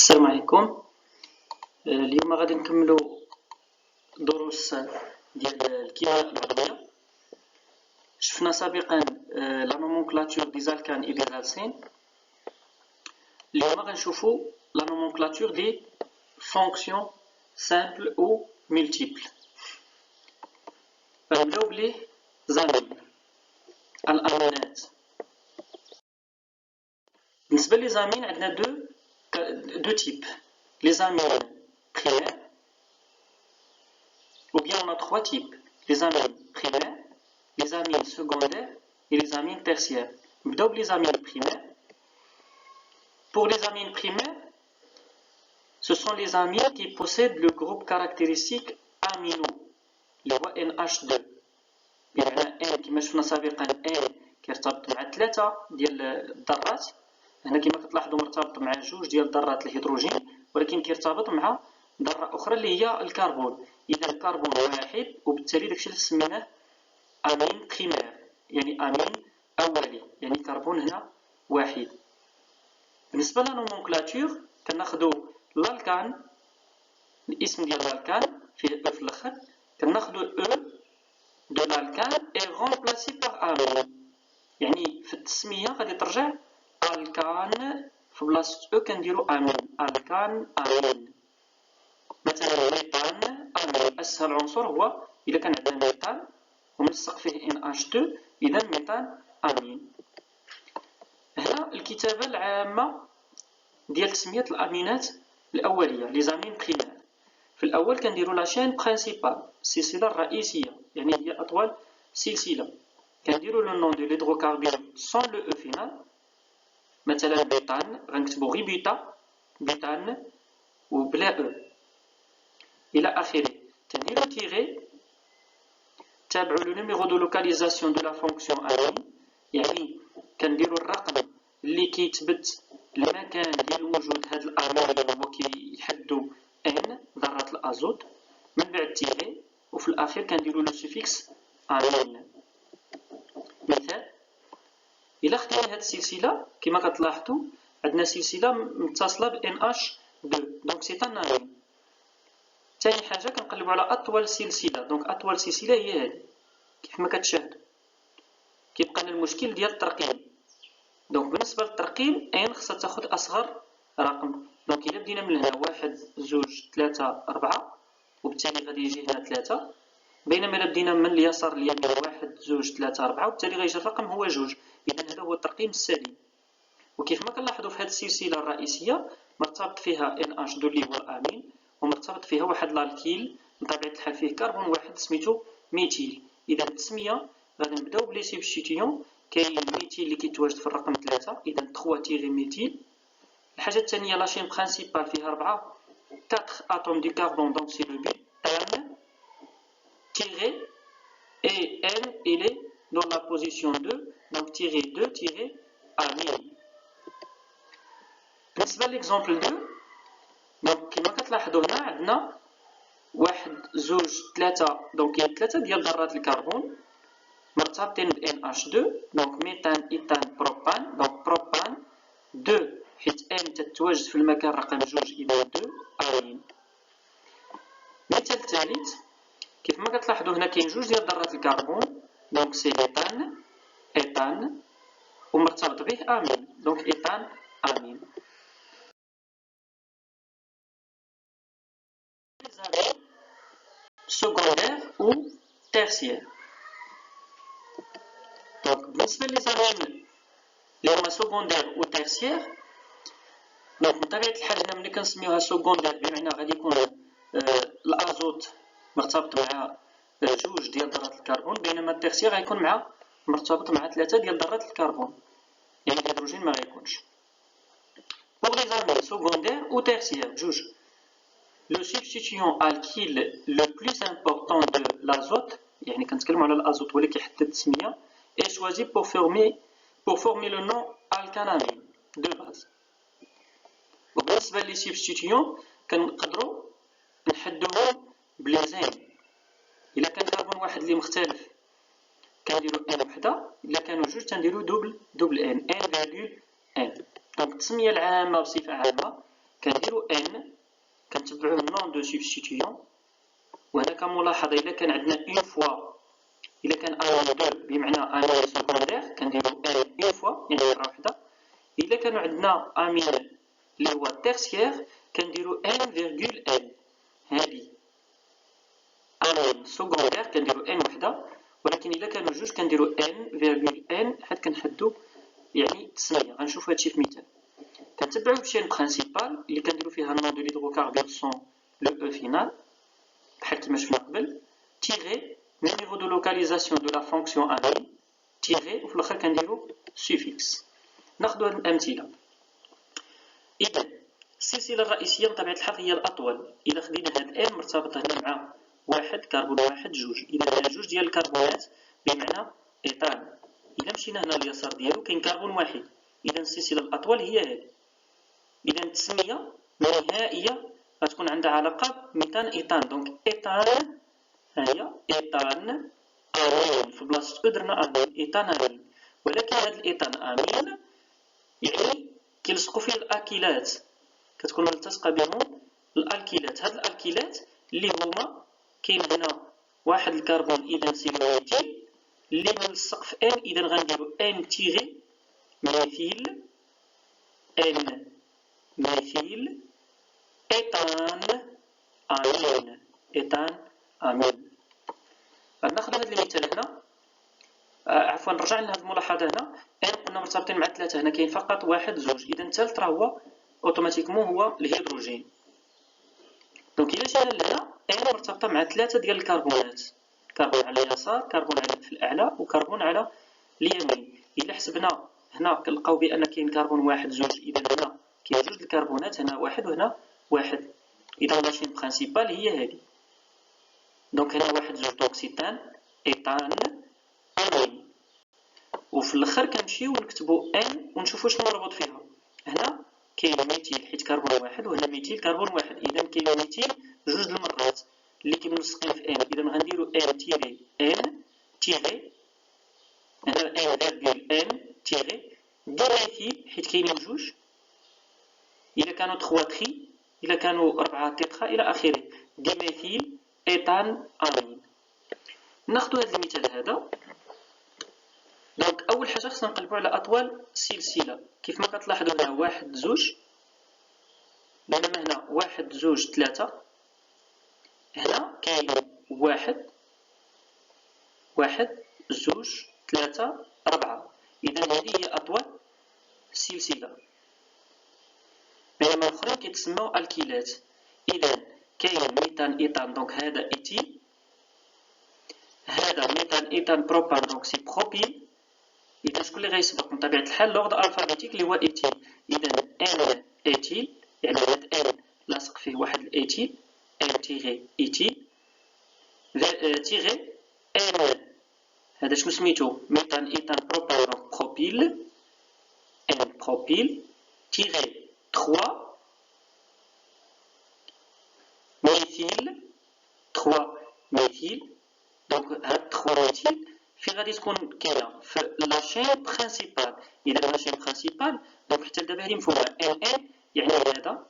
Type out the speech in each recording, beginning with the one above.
السلام عليكم. اليوم غادي نكملوا دروس ديال الكيمياء العضويه. شفنا سابقا لا نومونكلاتور دي زالكان اي دي زالسين. اليوم غنشوفوا لا نومونكلاتور دي فونكسيون سامبل او ملتيبل. غنبداو بلي زامين الامينات. بالنسبه لي زامين عندنا deux types, les amines primaires, ou bien on a trois types, les amines primaires, les amines secondaires et les amines tertiaires. Donc les amines primaires. Pour les amines primaires, ce sont les amines qui possèdent le groupe caractéristique amino, le NH2. يعني N كما شفنا سابقا N كيرتبط مع 3 ديال الذرات. هنا كما كتلاحظوا مرتبط مع جوج ديال ذرات الهيدروجين، ولكن كيرتبط مع ذره اخرى اللي هي الكربون. اذا الكربون واحد، وبالتالي داكشي اللي سميناه امين بريمير، يعني امين اولي، يعني الكربون هنا واحد. بالنسبه للنومونكلاتور كناخذوا الالكان، الاسم ديال الالكان فيه او في الاخر، كناخذوا او دو الالكان اي رومبلاسي باغ امين، يعني في التسميه غادي ترجع الكان في بلاصه او كنديرو امين، الكان امين. مثلا ميثان امين، اسهل عنصر هو اذا كان عندنا ميثان وملصق فيه NH2 اذا ميثان امين. هنا الكتابه العامه ديال تسميه الامينات الاوليه لي زامين بريمير. في الاول كنديرو لا شين برينسيبال، السلسله الرئيسيه، يعني هي اطول سلسله. كنديرو لو نون دو ليدروكاربون سون لو او فينال، مثلا بيتان غنكتبو غي بيتا، بيتان وبلا او الى اخره. تنديرو تيغي، تابعوا لو نيميرو دو لوكاليزاسيون دو لا فونكسيون امين، يعني كنديرو الرقم اللي كيثبت المكان ديال وجود هاد الامين اللي هو كيحدو ان ذرات الازوت، من بعد تيغي، وفي الاخير كنديرو لو سوفيكس امين. مثال، إلا خدينا هاد السلسلة كما كتلاحظوا عندنا سلسلة متصلة ب NH2، دونك سي ان امين. ثاني حاجة كنقلبوا على أطول سلسلة، دونك أطول سلسلة هي هادي كيف ما كتشاهدوا. كيبقى لنا المشكل ديال الترقيم، دونك بالنسبة للترقيم N خصها تاخد أصغر رقم. دونك إلا بدينا من هنا 1 2 3 4، وبالتالي غادي يجي هنا 3، بينما إلا بدينا من اليسار لليمين 1 2 3 4، وبالتالي غيجي الرقم هو 2. إذا هذا هو الترقيم السليم. وكيف ما كنلاحظوا في هذه السلسلة الرئيسية مرتبط فيها NH2 اللي هو الأمين، ومرتبط فيها واحد الالكيل بطبيعة الحال فيه كربون واحد سميتو ميثيل. إذا التسمية غادي نبداو بلي سبستيتيون. كاين ميثيل اللي كيتواجد في الرقم 3، إذا 3 تيغي ميثيل. الحاجة الثانية لاشين برينسيبال فيها 4 اتوم دو كربون، دونك سي لو بيتان تيغي et N il est dans la position 2, donc tirer 2 tirer amine. بالنسبة للإكزامبل 2، دونك كما كتلاحظوا هنا عندنا 1 2 3، دونك كاين 3 ديال ذرات الكربون مرتبطين ب NH2، دونك ميثان إيثان بروبان، دونك بروبان 2 حيت N تتواجد في المكان رقم 2 إذا 2 امين. مثال ثالث، كيف ما كتلاحظوا هنا كاين 2 ديال ذرات الكربون، دونك سي إيثان إيثان ومرتبط به امين، دونك إيثان امين. secondaire ou tertiaire. دونك بالنسبة للزامين اللي هما secondaire ou tertiaire، دونك بطبيعة الحال هنا ملي كنسميوها secondaire بمعنى غادي يكون الازوت مرتبط مع 2 ديال ذرات الكربون، بينما التيرسيير غيكون مرتبط مع 3 ديال ذرات الكربون، يعني الهيدروجين ما غيكونش. Pour les amines secondaires ou tertiaires, جوج، le substituant alkyle le plus important de l'azote، يعني كنتكلموا على الازوت هو اللي كيحدد التسمية، est choisi pour former le nom alkanamine de base. وبالنسبة لي substituant كنقدروا نحدوهم بليزين. إلا كان كربون واحد اللي مختلف كنديرو ان وحده، إلا كانوا جوج تنديرو دوبل ان، ان فيرغول ان. دونك التسمية العامة بصفة عامة كنديرو ان كنتبعو النون دو سبستيتيون. وهنا كملاحظة إلا كان عندنا اون فوا، إلا كان امين دو بمعنى امين سكوندير كنديرو ان اون فوا يعني مرة وحدة. إلا كانوا عندنا امين اللي هو تيرسيير كنديرو ان فيرغول ان. هادي امين سكوندير كنديرو ان وحدة، ولكن إلا كانوا جوج كنديرو ان فيرغول ان حيت كنحدو يعني تسمية. غنشوفو هادشي في مثال. كنتبعو الشين برينسيبال اللي كنديرو فيها النون دو ليدروكاربور سون لو او فينال بحال كيما شفنا قبل، تيغي numéro de localisation de la fonction amine تيغي وفي الاخر كنديرو سوفيكس. ناخدو هاد الامثله. اذا السلسله الرئيسيه بطبيعه الحال هي الاطول. اذا خدينا هاد ان مرتبط هنا مع واحد كربون واحد جوج، اذا هنا جوج ديال الكربونات بمعنى ايثان. اذا مشينا هنا اليسار ديالو كاين كربون واحد، اذا السلسله الاطول هي هذه. اذا التسميه النهائيه غتكون عندها علاقه بميثان ايثان. دونك ايثان هي ايثان امين، في بلاصه او درنا امين ايثان امين. ولكن هاد الايثان امين يعني كيلصقوا فيه الاكيلات، كتكون ملتصقه بهم الالكيلات. هاد الالكيلات اللي هما كاين هنا واحد الكربون اذا سي ميثيل اللي ملصق في ان، اذا غنديرو ان تيغي ميثيل ان ميثيل ايثان امين ايثان امين. ناخذ هذا المثال هنا. عفوا نرجع لهذه الملاحظه هنا. ان قلنا مرتبطين مع ثلاثه، هنا كاين فقط واحد زوج، اذا الثالث راه هو اوتوماتيكمون هو الهيدروجين. دونك الا جينا لهنا ان مرتبطه مع ثلاثه ديال الكربونات، كربون على اليسار، كربون على في الاعلى، وكربون على اليمين. الا حسبنا هنا كنلقاو بان كاين كربون واحد زوج، اذا هنا كاين جوج الكربونات، هنا واحد وهنا واحد. اذا لاشين برينسيبال هي هذه. دونك هنا واحد زوج دوكسيتان ايثان امين. وفي الاخر كنمشيو ونكتبو ان ونشوفو شنو مربوط فيها. هنا كاين ميثيل حيت كربون واحد، وهنا ميثيل كربون واحد، اذا كاين ميثيل جوج المرات اللي كيملصقين في ان. اذا غنديرو ان تيري ان تيري هنا ان فيرغول ان تيري دي ميثيل حيت كاينين جوج. الا كانوا 3 تري، الا كانوا 4 تيترا الى اخره، دي ميثيل ايثان امين. ناخدو هذا المثال هذا. دونك اول حاجه خصنا نقلبو على اطول سلسله. كيف ما كتلاحظوا هنا واحد زوج، بينما هنا واحد زوج ثلاثه، هنا كاين واحد واحد زوج ثلاثه اربعه. اذا هذه هي اطول سلسله، بينما الاخرين كيتسموا الكيلات. اذا كاين ميثان ايثان، دونك هذا ايثيل، هذا ميثان ايثان بروبان، دونك سي بروبيل. إذا شكون اللي غيسبق من طبيعة الحال لوغد ألفابيتيك اللي هو إيثيل. إذا ان إيثيل يعني هاد ان لاصق فيه واحد الإيثيل، ان تيغي إيثيل تيغي ان هذا شنو سميتو ميثان إيثان بروبان، دونك بروبيل ان بروبيل تيغي 3 ميثيل 3 ميثيل. دونك هاد 3 ميثيل في غادي تكون كاينه في لاشين برينسيبال. اذا لاشين برينسيبال دونك حتى دابا هذه مفهومه ان يعني هذا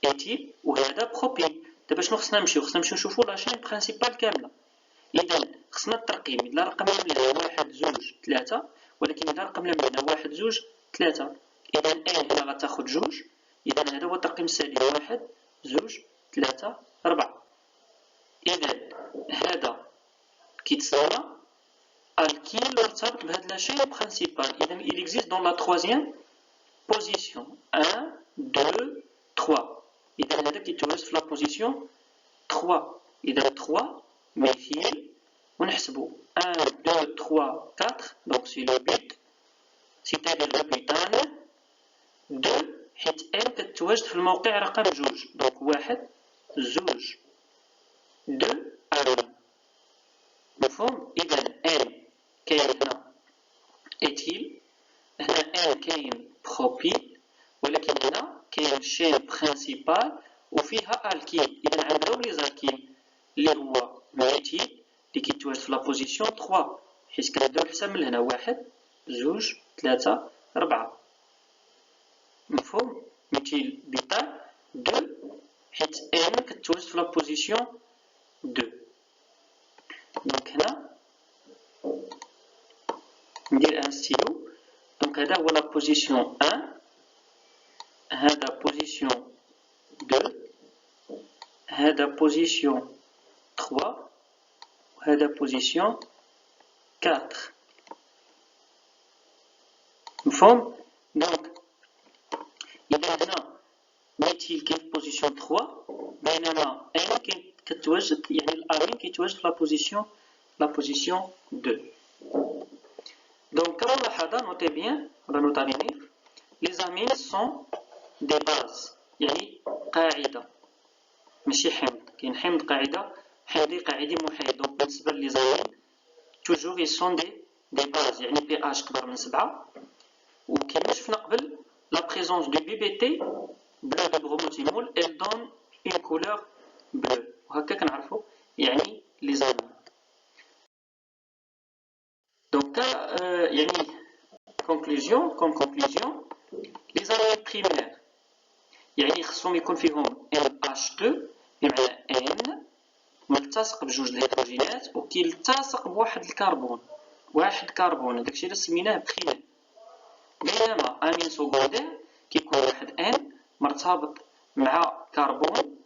ايثيل وهذا بروبيل. دابا شنو خصنا نمشيو نشوفوا لاشين برينسيبال كامله. اذا خصنا الترقيم. الا رقمنا من هنا واحد زوج ثلاثه، ولكن الا رقمنا من هنا واحد زوج ثلاثه، اذا ان هنا غتاخذ جوج. اذا هذا هو الترقيم السليم، واحد زوج ثلاثه اربعه. اذا هذا كيتسمى alkyle مرتبط بهاد لا chaîne principale. إذا il existe dans la troisième position 1 2 3. إذا هذا كيتواجد في la position 3. إذا 3 ميثيل ونحسبو 1 2 3 4. donc c'est le but c'est-à-dire le butane 2 حيت n كتواجد في الموقع رقم جوج. donc واحد زوج 2 1. مفهوم؟ إذا n كاين هنا إيثيل، هنا ان كاين بروبيل، ولكن هنا كاين شين برينسيبال وفيها الكيل. اذا عندنا لي زالكيل اللي هو ميثيل اللي كيتواجد في لا بوزيسيون 3 حيت كنبداو الحساب من هنا واحد زوج ثلاثه اربعه. مفهوم؟ ميثيل بيتال 2 حيت n كتواجد في لا بوزيسيون 2. دونك هنا ندير ان ستيلو. دونك هذا هو لا بوزيسيون 1، هذا بوزيسيون 2، هذا بوزيسيون 3، وهذا بوزيسيون 4. مفهوم؟ دونك إذا هنا ميثيل كاين في بوزيسيون 3، بينما ان كتواجد يعني الامين كيتواجد في لا بوزيسيون 2. دونك كما ملاحظة نوتي بيان ولا نوتالي نيف، لي زامين سون دي باز، يعني قاعدة ماشي حمض. كاين حمض قاعدة، حمضي قاعدي محايد. دونك بالنسبة لي زامين توجور يسون دي باز، يعني بي اش كبر من 7، وكما شفنا قبل لا بريزونس دو بي بي تي بلو دو بروموتيمول elle donne une couleur bleue. وهكا كنعرفو يعني لي زامين. دونك يعني كونكلوزيون لي زامين بريمير يعني خصهم يكون فيهم NH2 بمعنى N ملتصق بجوج الهيدروجينات وكيلتصق بواحد الكربون، داكشي اللي سميناه بريمير. بينما امين سكوندير كيكون واحد ان مرتبط مع كربون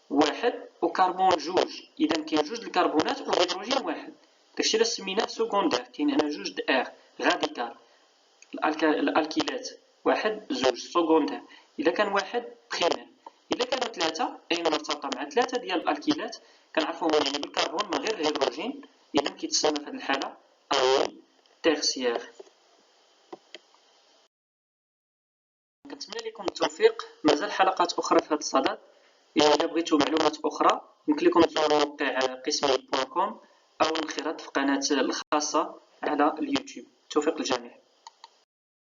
واحد وكربون جوج، اذا كاين جوج الكربونات وهيدروجين واحد، داكشي اللي سميناه سكوندير. كاين هنا جوج د ار غاديكال، الالكيلات واحد زوج سكوندير. اذا كان واحد بريمير. اذا كانوا ثلاثه ان مرتبطه مع ثلاثه ديال الالكيلات كنعرفوهم يعني بالكربون من غير الهيدروجين، اذا كيتسمى في هذه الحاله امين تيرسيير. كنتمنى لكم التوفيق. مازال حلقات اخرى في هذا الصدد. اذا بغيتوا معلومات اخرى يمكن لكم تزوروا موقع قسمي.com او الانخراط في قناه الخاصه على اليوتيوب. توفيق للجميع.